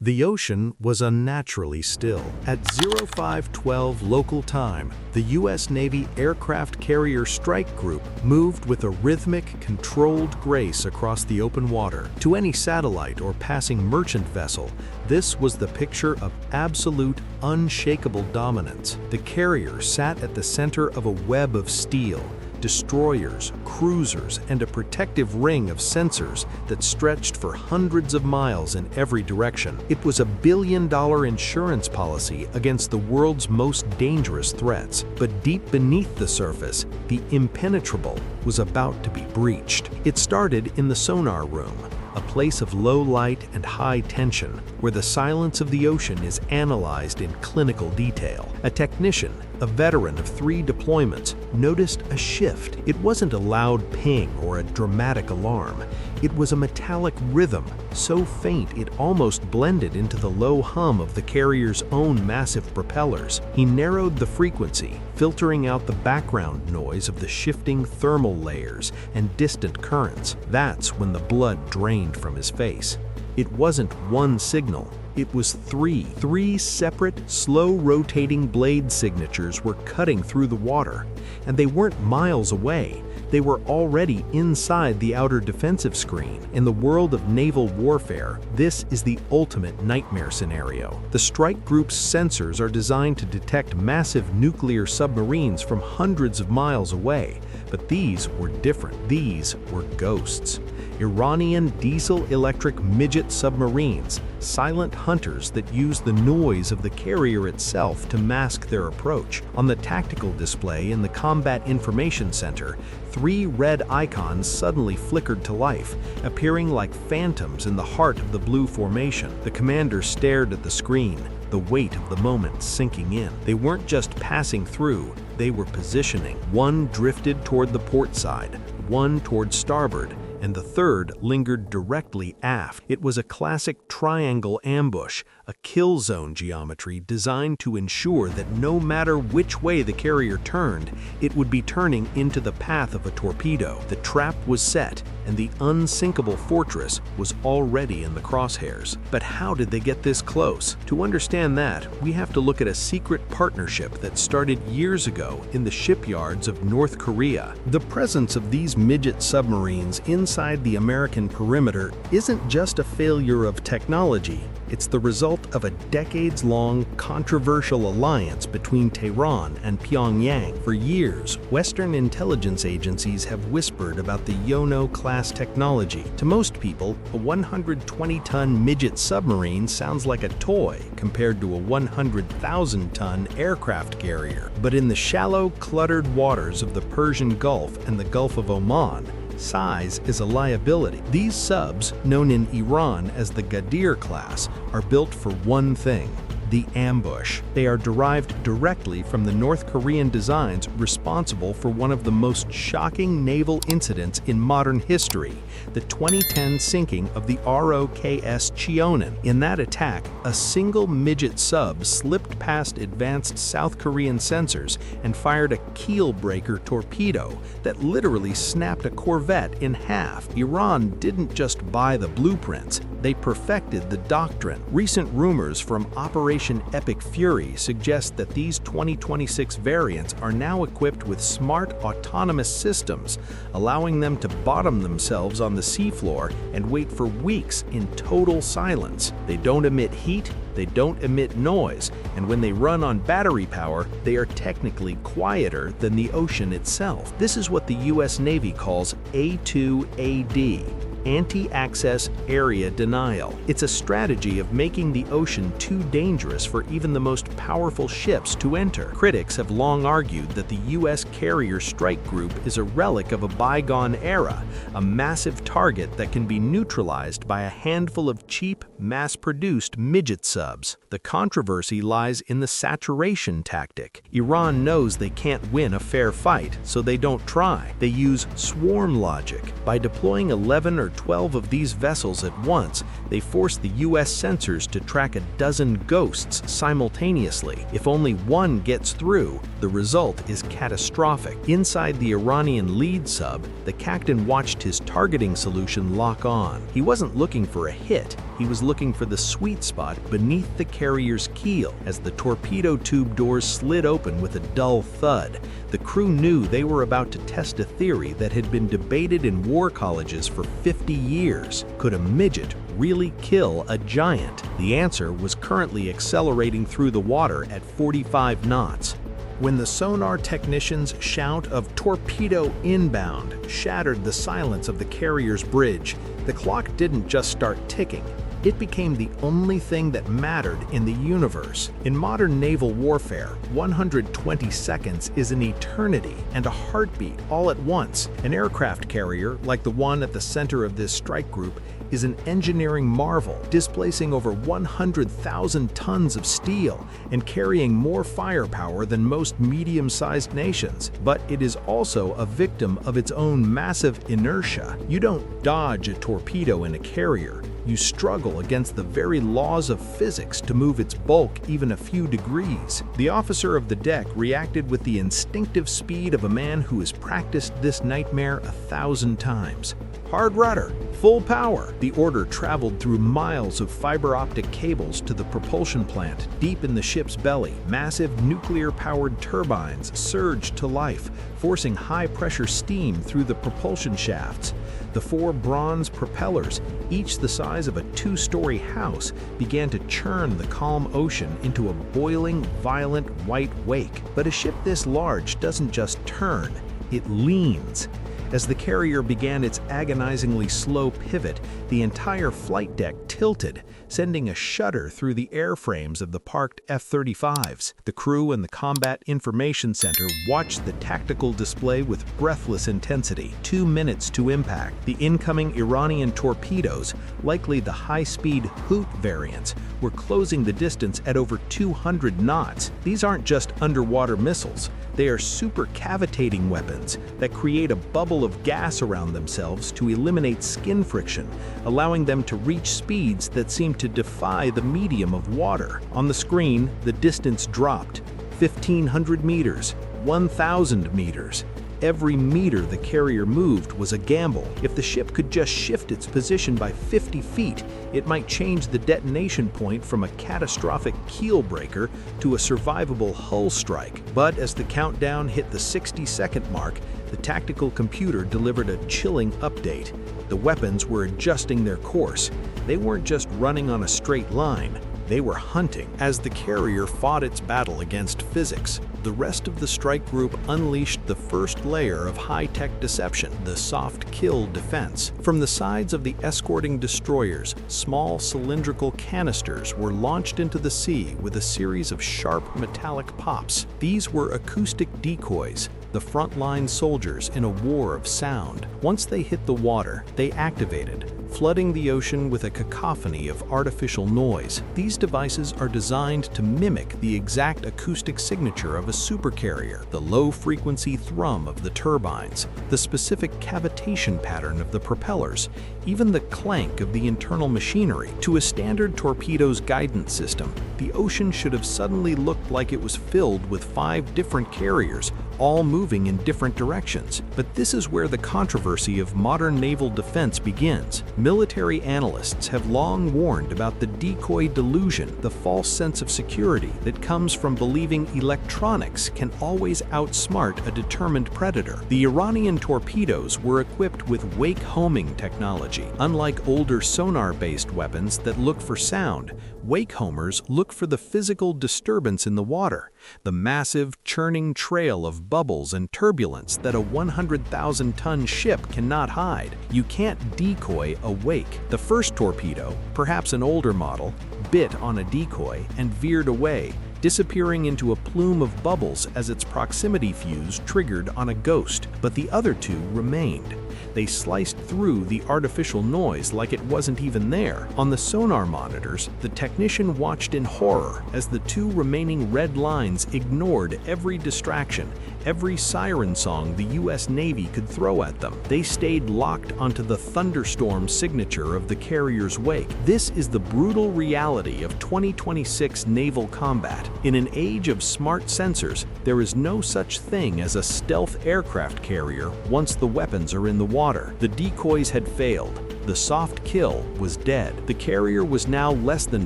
The ocean was unnaturally still. At 0512 local time, the U.S. Navy Aircraft Carrier Strike Group moved with a rhythmic, controlled grace across the open water. To any satellite or passing merchant vessel, this was the picture of absolute, unshakable dominance. The carrier sat at the center of a web of steel, destroyers, cruisers, and a protective ring of sensors that stretched for hundreds of miles in every direction. It was a billion-dollar insurance policy against the world's most dangerous threats. But deep beneath the surface, the impenetrable was about to be breached. It started in the sonar room, a place of low light and high tension, where the silence of the ocean is analyzed in clinical detail. A technician, a veteran of 3 deployments, noticed a shift. It wasn't a loud ping or a dramatic alarm. It was a metallic rhythm, so faint it almost blended into the low hum of the carrier's own massive propellers. He narrowed the frequency, filtering out the background noise of the shifting thermal layers and distant currents. That's when the blood drained from his face. It wasn't one signal. It was 3. 3 separate, slow-rotating blade signatures were cutting through the water. And they weren't miles away. They were already inside the outer defensive screen. In the world of naval warfare, this is the ultimate nightmare scenario. The strike group's sensors are designed to detect massive nuclear submarines from hundreds of miles away. But these were different. These were ghosts. Iranian diesel-electric midget submarines, silent hunters that use the noise of the carrier itself to mask their approach. On the tactical display in the Combat Information Center, 3 red icons suddenly flickered to life, appearing like phantoms in the heart of the blue formation. The commander stared at the screen, the weight of the moment sinking in. They weren't just passing through, they were positioning. One drifted toward the port side, one toward starboard, and the third lingered directly aft. It was a classic triangle ambush, a kill zone geometry designed to ensure that no matter which way the carrier turned, it would be turning into the path of a torpedo. The trap was set, and the unsinkable fortress was already in the crosshairs. But how did they get this close? To understand that, we have to look at a secret partnership that started years ago in the shipyards of North Korea. The presence of these midget submarines inside the American perimeter isn't just a failure of technology. It's the result of a decades-long controversial alliance between Tehran and Pyongyang. For years, Western intelligence agencies have whispered about the Yono-class technology. To most people, a 120-ton midget submarine sounds like a toy compared to a 100,000-ton aircraft carrier. But in the shallow, cluttered waters of the Persian Gulf and the Gulf of Oman, size is a liability. These subs, known in Iran as the Ghadir class, are built for one thing: the ambush. They are derived directly from the North Korean designs responsible for one of the most shocking naval incidents in modern history, the 2010 sinking of the ROKS Cheonan. In that attack, a single midget sub slipped past advanced South Korean sensors and fired a keel-breaker torpedo that literally snapped a corvette in half. Iran didn't just buy the blueprints, they perfected the doctrine. Recent rumors from Operation Epic Fury suggest that these 2026 variants are now equipped with smart autonomous systems, allowing them to bottom themselves on the seafloor and wait for weeks in total silence. They don't emit heat, they don't emit noise, and when they run on battery power, they are technically quieter than the ocean itself. This is what the US Navy calls A2AD. Anti-access area denial. It's a strategy of making the ocean too dangerous for even the most powerful ships to enter. Critics have long argued that the U.S. Carrier Strike Group is a relic of a bygone era, a massive target that can be neutralized by a handful of cheap, mass-produced midget subs. The controversy lies in the saturation tactic. Iran knows they can't win a fair fight, so they don't try. They use swarm logic. By deploying 11 or encounter 12 of these vessels at once, they force the U.S. sensors to track a dozen ghosts simultaneously. If only one gets through, the result is catastrophic. Inside the Iranian lead sub, the captain watched his targeting solution lock on. He wasn't looking for a hit, he was looking for the sweet spot beneath the carrier's keel. As the torpedo tube doors slid open with a dull thud, the crew knew they were about to test a theory that had been debated in war colleges for 50 years. Could a midget really kill a giant? The answer was currently accelerating through the water at 45 knots. When the sonar technicians' shout of "torpedo inbound" shattered the silence of the carrier's bridge, the clock didn't just start ticking. It became the only thing that mattered in the universe. In modern naval warfare, 120 seconds is an eternity and a heartbeat all at once. An aircraft carrier, like the one at the center of this strike group, is an engineering marvel, displacing over 100,000 tons of steel and carrying more firepower than most medium-sized nations. But it is also a victim of its own massive inertia. You don't dodge a torpedo in a carrier. You struggle against the very laws of physics to move its bulk even a few degrees. The officer of the deck reacted with the instinctive speed of a man who has practiced this nightmare 1,000 times. Hard rudder, full power. The order traveled through miles of fiber optic cables to the propulsion plant deep in the ship's belly. Massive nuclear-powered turbines surged to life, forcing high-pressure steam through the propulsion shafts. The 4 bronze propellers, each the size of a 2-story house, began to churn the calm ocean into a boiling, violent white wake. But a ship this large doesn't just turn, it leans. As the carrier began its agonizingly slow pivot, the entire flight deck tilted, sending a shudder through the airframes of the parked F-35s. The crew and the Combat Information Center watched the tactical display with breathless intensity. 2 minutes to impact. The incoming Iranian torpedoes, likely the high-speed Hoot variants, were closing the distance at over 200 knots. These aren't just underwater missiles. They are supercavitating weapons that create a bubble of gas around themselves to eliminate skin friction, allowing them to reach speeds that seem to defy the medium of water. On the screen, the distance dropped: 1,500 meters, 1,000 meters. Every meter the carrier moved was a gamble. If the ship could just shift its position by 50 feet, it might change the detonation point from a catastrophic keel breaker to a survivable hull strike. But as the countdown hit the 60-second mark, the tactical computer delivered a chilling update. The weapons were adjusting their course. They weren't just running on a straight line. They were hunting. As the carrier fought its battle against physics, the rest of the strike group unleashed the first layer of high-tech deception, the soft kill defense. From the sides of the escorting destroyers, small cylindrical canisters were launched into the sea with a series of sharp metallic pops. These were acoustic decoys, the frontline soldiers in a war of sound. Once they hit the water, they activated, flooding the ocean with a cacophony of artificial noise. These devices are designed to mimic the exact acoustic signature of a supercarrier, the low-frequency thrum of the turbines, the specific cavitation pattern of the propellers, even the clank of the internal machinery. To a standard torpedo's guidance system, the ocean should have suddenly looked like it was filled with 5 different carriers, all moving in different directions. But this is where the controversy of modern naval defense begins. Military analysts have long warned about the decoy delusion, the false sense of security that comes from believing electronics can always outsmart a determined predator. The Iranian torpedoes were equipped with wake-homing technology. Unlike older sonar-based weapons that look for sound, wake-homers look for the physical disturbance in the water, the massive, churning trail of bubbles and turbulence that a 100,000-ton ship cannot hide. You can't decoy a wake. The first torpedo, perhaps an older model, bit on a decoy and veered away, disappearing into a plume of bubbles as its proximity fuse triggered on a ghost. But the other 2 remained. They sliced through the artificial noise like it wasn't even there. On the sonar monitors, the technician watched in horror as the 2 remaining red lines ignored every distraction every siren song the U.S. Navy could throw at them. They stayed locked onto the thunderstorm signature of the carrier's wake. This is the brutal reality of 2026 naval combat. In an age of smart sensors, there is no such thing as a stealth aircraft carrier once the weapons are in the water. The decoys had failed. The soft kill was dead. The carrier was now less than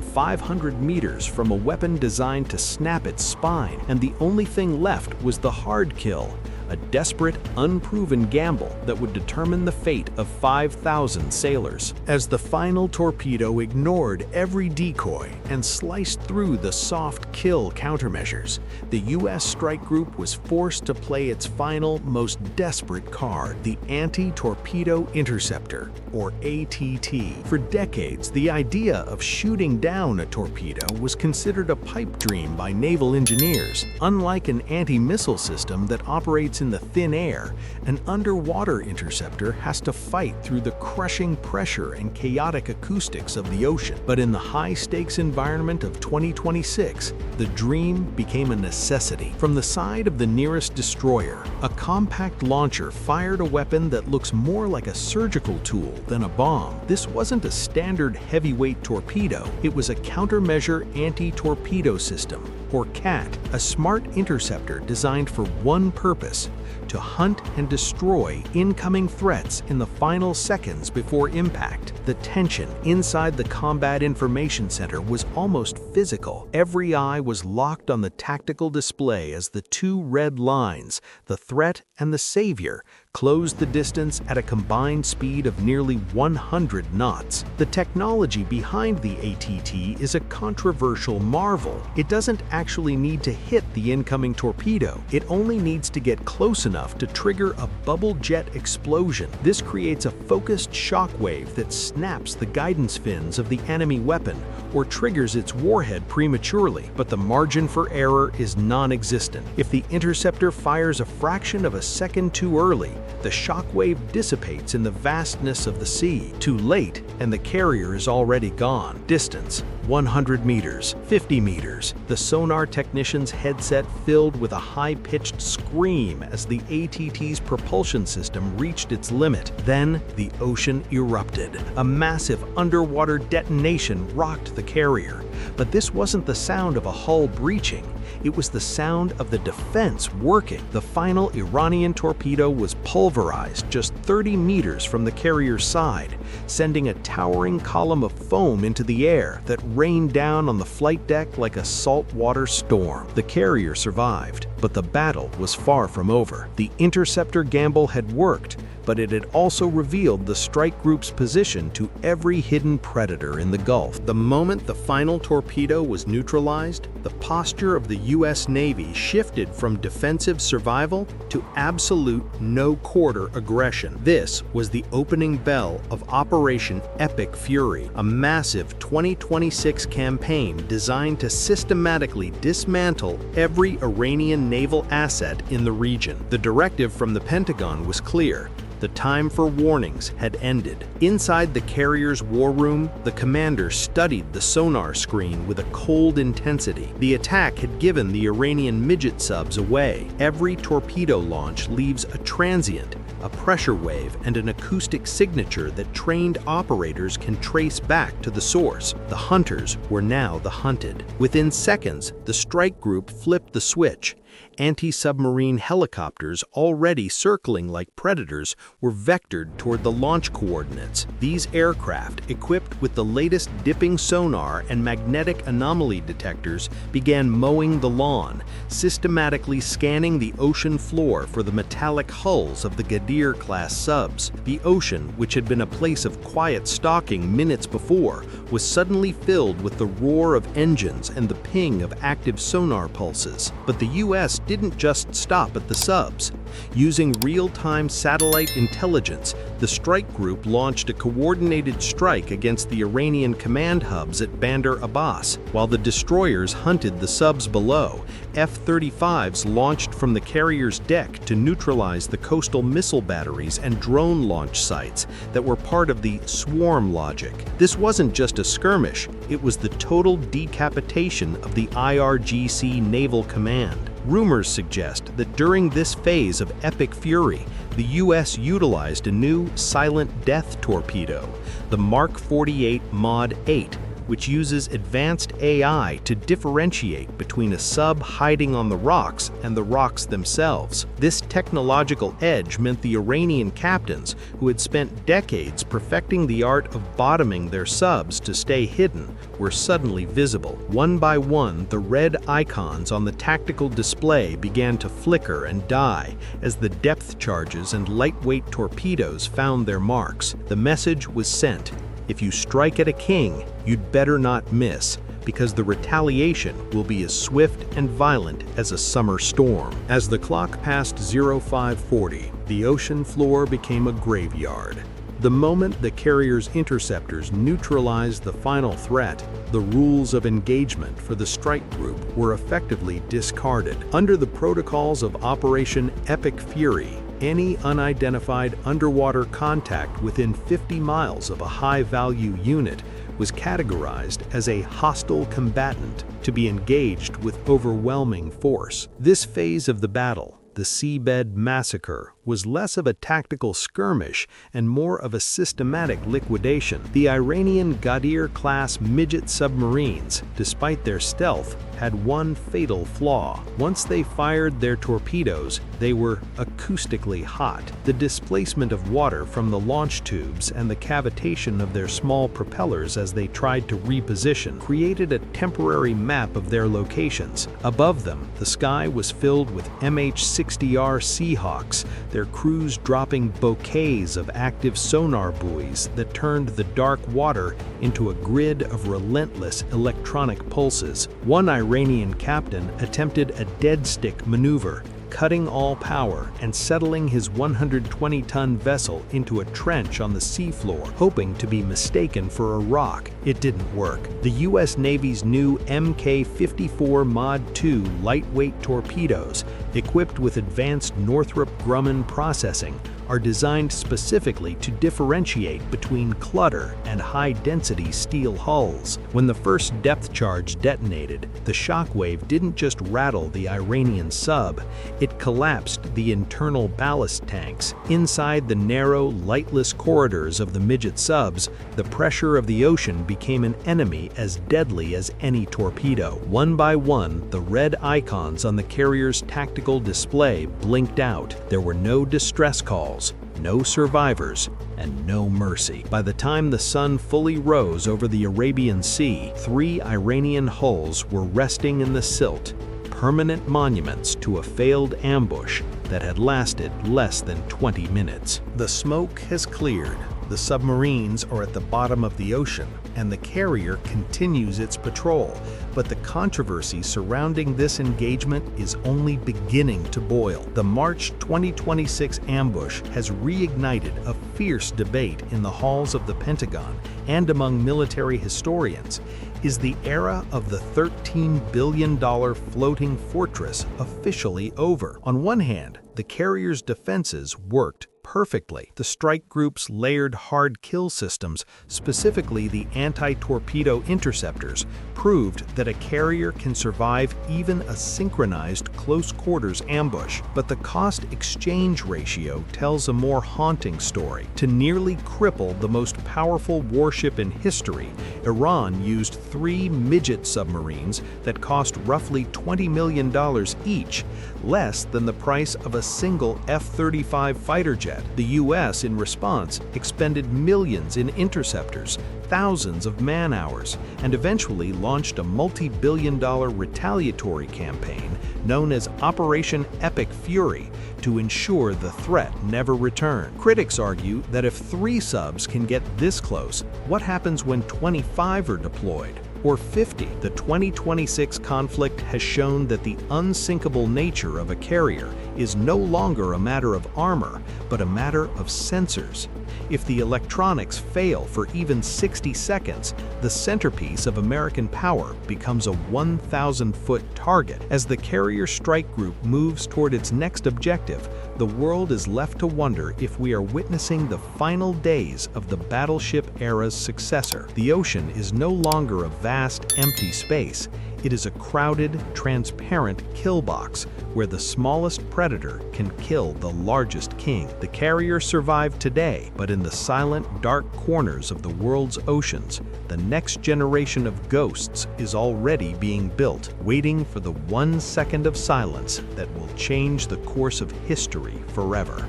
500 meters from a weapon designed to snap its spine, and the only thing left was the hard kill, a desperate, unproven gamble that would determine the fate of 5,000 sailors. As the final torpedo ignored every decoy and sliced through the soft kill countermeasures, the U.S. strike group was forced to play its final, most desperate card, the anti-torpedo interceptor, or ATT. For decades, the idea of shooting down a torpedo was considered a pipe dream by naval engineers. Unlike an anti-missile system that operates in the thin air, an underwater interceptor has to fight through the crushing pressure and chaotic acoustics of the ocean. But in the high-stakes environment of 2026, the dream became a necessity. From the side of the nearest destroyer, a compact launcher fired a weapon that looks more like a surgical tool than a bomb. This wasn't a standard heavyweight torpedo, it was a countermeasure anti-torpedo system, or CAT, a smart interceptor designed for one purpose: to hunt and destroy incoming threats in the final seconds before impact. The tension inside the Combat Information Center was almost physical. Every eye was locked on the tactical display as the two red lines, the threat and the savior, closed the distance at a combined speed of nearly 100 knots. The technology behind the ATT is a controversial marvel. It doesn't actually need to hit the incoming torpedo. It only needs to get close enough to trigger a bubble jet explosion. This creates a focused shockwave that snaps the guidance fins of the enemy weapon or triggers its warhead prematurely, but the margin for error is non-existent. If the interceptor fires a fraction of a second too early, the shockwave dissipates in the vastness of the sea. Too late, and the carrier is already gone. Distance: 100 meters, 50 meters. The sonar technician's headset filled with a high-pitched scream as the ATT's propulsion system reached its limit. Then the ocean erupted. A massive underwater detonation rocked the carrier. But this wasn't the sound of a hull breaching. It was the sound of the defense working. The final Iranian torpedo was pulverized just 30 meters from the carrier's side, sending a towering column of foam into the air that rained down on the flight deck like a saltwater storm. The carrier survived, but the battle was far from over. The interceptor gamble had worked, but it had also revealed the strike group's position to every hidden predator in the Gulf. The moment the final torpedo was neutralized, the posture of the U.S. Navy shifted from defensive survival to absolute no-quarter aggression. This was the opening bell of Operation Epic Fury, a massive 2026 campaign designed to systematically dismantle every Iranian naval asset in the region. The directive from the Pentagon was clear. The time for warnings had ended. Inside the carrier's war room, the commander studied the sonar screen with a cold intensity. The attack had given the Iranian midget subs away. Every torpedo launch leaves a transient, a pressure wave, and an acoustic signature that trained operators can trace back to the source. The hunters were now the hunted. Within seconds, the strike group flipped the switch. Anti-submarine helicopters, already circling like predators, were vectored toward the launch coordinates. These aircraft, equipped with the latest dipping sonar and magnetic anomaly detectors, began mowing the lawn, systematically scanning the ocean floor for the metallic hulls of the Ghadir-class subs. The ocean, which had been a place of quiet stalking minutes before, was suddenly filled with the roar of engines and the ping of active sonar pulses. But the U.S. didn't just stop at the subs. Using real-time satellite intelligence, the strike group launched a coordinated strike against the Iranian command hubs at Bandar Abbas. While the destroyers hunted the subs below, F-35s launched from the carrier's deck to neutralize the coastal missile batteries and drone launch sites that were part of the swarm logic. This wasn't just a skirmish, it was the total decapitation of the IRGC Naval Command. Rumors suggest that during this phase of epic fury, the U.S. utilized a new silent death torpedo, the Mark 48 Mod 8, which uses advanced AI to differentiate between a sub hiding on the rocks and the rocks themselves. This technological edge meant the Iranian captains, who had spent decades perfecting the art of bottoming their subs to stay hidden, were suddenly visible. One by one, the red icons on the tactical display began to flicker and die as the depth charges and lightweight torpedoes found their marks. The message was sent: if you strike at a king, you'd better not miss, because the retaliation will be as swift and violent as a summer storm. As the clock passed 0540, the ocean floor became a graveyard. The moment the carrier's interceptors neutralized the final threat, the rules of engagement for the strike group were effectively discarded. Under the protocols of Operation Epic Fury, any unidentified underwater contact within 50 miles of a high-value unit was categorized as a hostile combatant to be engaged with overwhelming force. This phase of the battle, the Seabed massacre, was less of a tactical skirmish and more of a systematic liquidation. The Iranian Ghadir-class midget submarines, despite their stealth, had one fatal flaw. Once they fired their torpedoes, they were acoustically hot. The displacement of water from the launch tubes and the cavitation of their small propellers as they tried to reposition created a temporary map of their locations. Above them, the sky was filled with MH-60R Seahawks, their crews dropping bouquets of active sonar buoys that turned the dark water into a grid of relentless electronic pulses. One Iranian captain attempted a dead stick maneuver, cutting all power and settling his 120-ton vessel into a trench on the seafloor, hoping to be mistaken for a rock. It didn't work. The U.S. Navy's new Mk-54 Mod 2 lightweight torpedoes, equipped with advanced Northrop Grumman processing, are designed specifically to differentiate between clutter and high-density steel hulls. When the first depth charge detonated, the shockwave didn't just rattle the Iranian sub, it collapsed the internal ballast tanks. Inside the narrow, lightless corridors of the midget subs, the pressure of the ocean became an enemy as deadly as any torpedo. One by one, the red icons on the carrier's tactical display blinked out. There were no distress calls, no survivors, and no mercy. By the time the sun fully rose over the Arabian Sea, 3 Iranian hulls were resting in the silt, permanent monuments to a failed ambush that had lasted less than 20 minutes. The smoke has cleared. The submarines are at the bottom of the ocean, and the carrier continues its patrol, but the controversy surrounding this engagement is only beginning to boil. The March 2026 ambush has reignited a fierce debate in the halls of the Pentagon and among military historians. Is the era of the $13 billion floating fortress officially over? On one hand, the carrier's defenses worked perfectly. The strike group's layered hard kill systems, specifically the anti-torpedo interceptors, proved that a carrier can survive even a synchronized close-quarters ambush. But the cost-exchange ratio tells a more haunting story. To nearly cripple the most powerful warship in history, Iran used 3 midget submarines that cost roughly $20 million each, less than the price of a single F-35 fighter jet. The U.S., in response, expended millions in interceptors, thousands of man-hours, and eventually launched a multi-billion-dollar retaliatory campaign known as Operation Epic Fury to ensure the threat never returned. Critics argue that if 3 subs can get this close, what happens when 25 are deployed? Or 50? The 2026 conflict has shown that the unsinkable nature of a carrier is no longer a matter of armor, but a matter of sensors. If the electronics fail for even 60 seconds, the centerpiece of American power becomes a 1,000-foot target. As the carrier strike group moves toward its next objective, the world is left to wonder if we are witnessing the final days of the battleship era's successor. The ocean is no longer a vast, empty space. It is a crowded, transparent kill box where the smallest predator can kill the largest king. The carrier survived today, but in the silent, dark corners of the world's oceans, the next generation of ghosts is already being built, waiting for the 1 second of silence that will change the course of history forever.